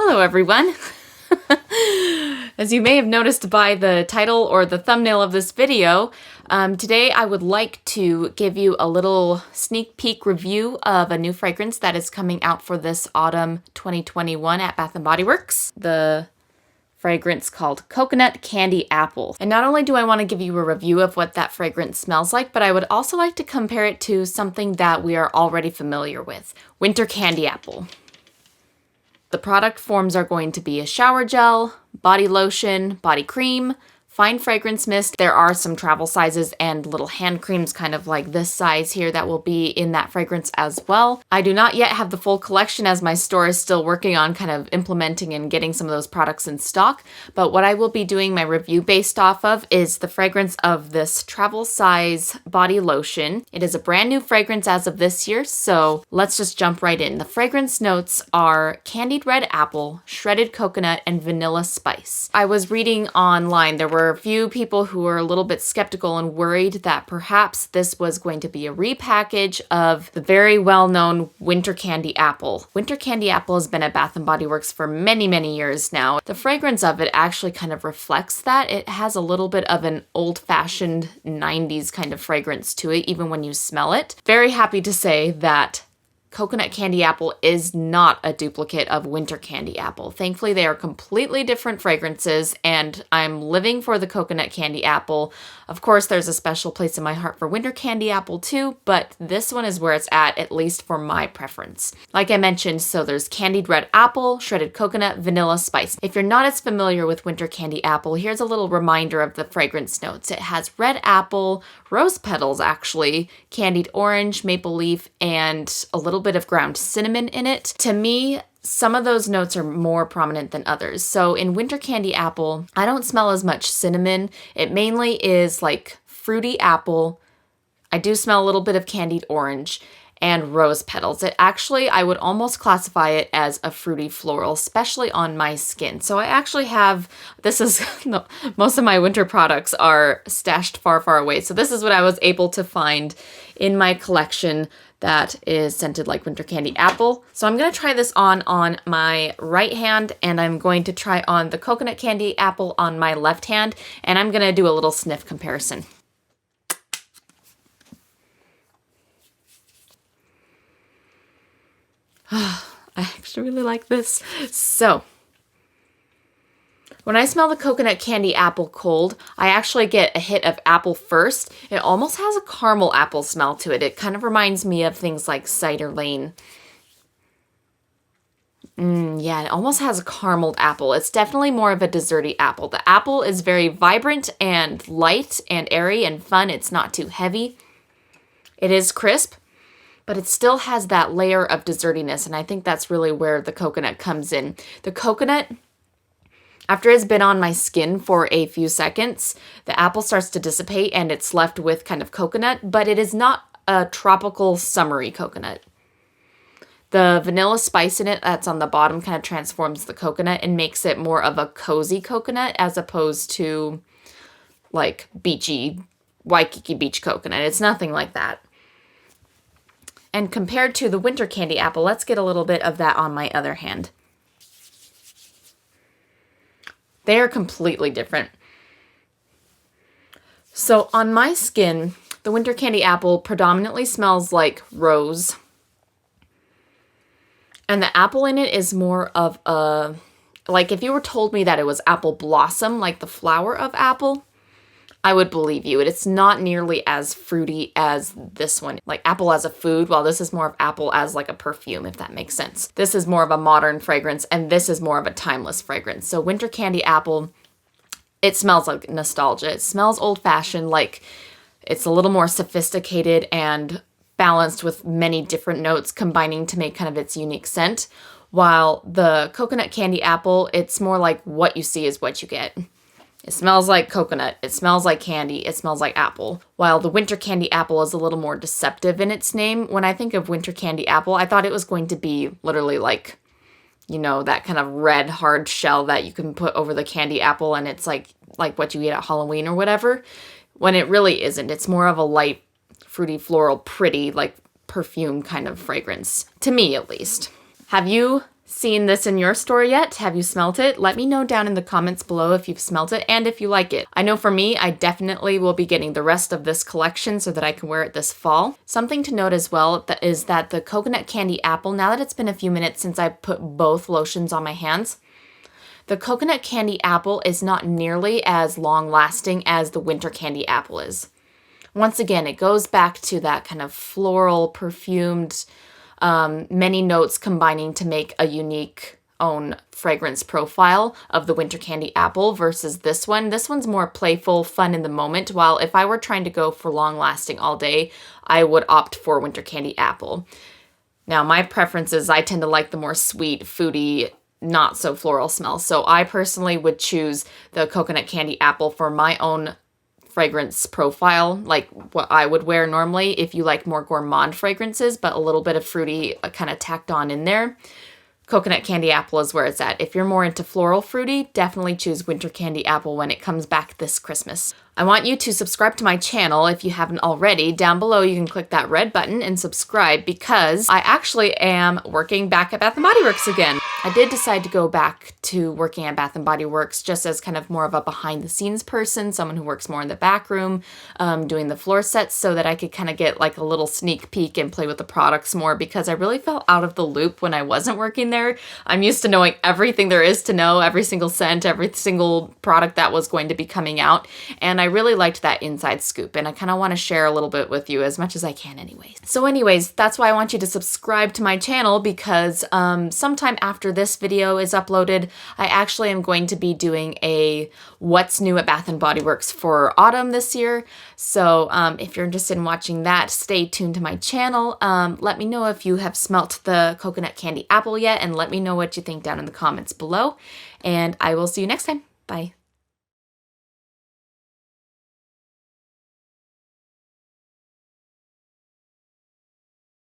Hello everyone! As you may have noticed by the title or the thumbnail of this video, today I would like to give you a little sneak peek review of a new fragrance that is coming out for this autumn 2021 at Bath & Body Works. The fragrance called Coconut Candy Apple. And not only do I want to give you a review of what that fragrance smells like, but I would also like to compare it to something that we are already familiar with, Winter Candy Apple. The product forms are going to be a shower gel, body lotion, body cream, fine fragrance mist. There are some travel sizes and little hand creams kind of like this size here that will be in that fragrance as well. I do not yet have the full collection as my store is still working on kind of implementing and getting some of those products in stock, but what I will be doing my review based off of is the fragrance of this travel size body lotion. It is a brand new fragrance as of this year, so let's just jump right in. The fragrance notes are candied red apple, shredded coconut, and vanilla spice. I was reading online, there were a few people who were a little bit skeptical and worried that perhaps this was going to be a repackage of the very well-known Winter Candy Apple. Winter Candy Apple has been at Bath & Body Works for many, many years now. The fragrance of it actually kind of reflects that. It has a little bit of an old-fashioned 90s kind of fragrance to it, even when you smell it. Very happy to say that Coconut Candy Apple is not a duplicate of Winter Candy Apple. Thankfully, they are completely different fragrances, and I'm living for the Coconut Candy Apple. Of course, there's a special place in my heart for Winter Candy Apple too, but this one is where it's at least for my preference. Like I mentioned, so there's candied red apple, shredded coconut, vanilla spice. If you're not as familiar with Winter Candy Apple, here's a little reminder of the fragrance notes. It has red apple, rose petals actually, candied orange, maple leaf, and a little bit of ground cinnamon in it. To me, some of those notes are more prominent than others. So in Winter Candy Apple, I don't smell as much cinnamon. It mainly is like fruity apple. I do smell a little bit of candied orange and rose petals. It actually, I would almost classify it as a fruity floral, especially on my skin. So I actually have, this is, no, most of my winter products are stashed far, far away. So this is what I was able to find in my collection that is scented like Winter Candy Apple. So I'm gonna try this on my right hand, and I'm going to try on the Coconut Candy Apple on my left hand, and I'm gonna do a little sniff comparison. I actually really like this. So, when I smell the Coconut Candy Apple cold, I actually get a hit of apple first. It almost has a caramel apple smell to it. It kind of reminds me of things like Cider Lane. Yeah, it almost has a carameled apple. It's definitely more of a desserty apple. The apple is very vibrant and light and airy and fun. It's not too heavy. It is crisp, but it still has that layer of dessertiness, and I think that's really where the coconut comes in. The coconut, after it's been on my skin for a few seconds, the apple starts to dissipate and it's left with kind of coconut, but it is not a tropical summery coconut. The vanilla spice in it that's on the bottom kind of transforms the coconut and makes it more of a cozy coconut as opposed to like beachy Waikiki Beach coconut. It's nothing like that. And compared to the Winter Candy Apple, let's get a little bit of that on my other hand. They are completely different. So on my skin, the Winter Candy Apple predominantly smells like rose. And the apple in it is more of a, like if you were told me that it was apple blossom, like the flower of apple, I would believe you. It's not nearly as fruity as this one. Like apple as a food, while this is more of apple as like a perfume, if that makes sense. This is more of a modern fragrance, and this is more of a timeless fragrance. So Winter Candy Apple, it smells like nostalgia. It smells old-fashioned, like it's a little more sophisticated and balanced with many different notes combining to make kind of its unique scent. While the Coconut Candy Apple, it's more like what you see is what you get. It smells like coconut, it smells like candy, it smells like apple. While the Winter Candy Apple is a little more deceptive in its name, when I think of Winter Candy Apple, I thought it was going to be literally like, you know, that kind of red hard shell that you can put over the candy apple and it's like what you eat at Halloween or whatever, when it really isn't. It's more of a light, fruity, floral, pretty, like perfume kind of fragrance, to me at least. Have you seen this in your store yet? Have you smelt it? Let me know down in the comments below if you've smelt it and if you like it. I know for me, I definitely will be getting the rest of this collection so that I can wear it this fall. Something to note as well is that the coconut candy apple, now that it's been a few minutes since I put both lotions on my hands, the coconut candy apple is not nearly as long lasting as the winter candy apple is. Once again, it goes back to that kind of floral, perfumed, many notes combining to make a unique own fragrance profile of the winter candy apple versus this one. This one's more playful, fun in the moment, while if I were trying to go for long lasting all day, I would opt for winter candy apple. Now, my preference is I tend to like the more sweet, foodie, not so floral smell. So I personally would choose the coconut candy apple for my own fragrance profile, like what I would wear normally if you like more gourmand fragrances, but a little bit of fruity kind of tacked on in there. Coconut candy apple is where it's at. If you're more into floral fruity, definitely choose winter candy apple when it comes back this Christmas. I want you to subscribe to my channel if you haven't already. Down below, you can click that red button and subscribe because I actually am working back at Bath & Body Works again. I did decide to go back to working at Bath & Body Works just as kind of more of a behind-the-scenes person, someone who works more in the back room, doing the floor sets so that I could kind of get like a little sneak peek and play with the products more because I really felt out of the loop when I wasn't working there. I'm used to knowing everything there is to know, every single scent, every single product that was going to be coming out, and I really liked that inside scoop, and I kind of want to share a little bit with you as much as I can anyways. So anyways, that's why I want you to subscribe to my channel because sometime after this video is uploaded, I actually am going to be doing a what's new at Bath & Body Works for autumn this year. So if you're interested in watching that, stay tuned to my channel. Let me know if you have smelt the coconut candy apple yet, and let me know what you think down in the comments below. And I will see you next time. Bye.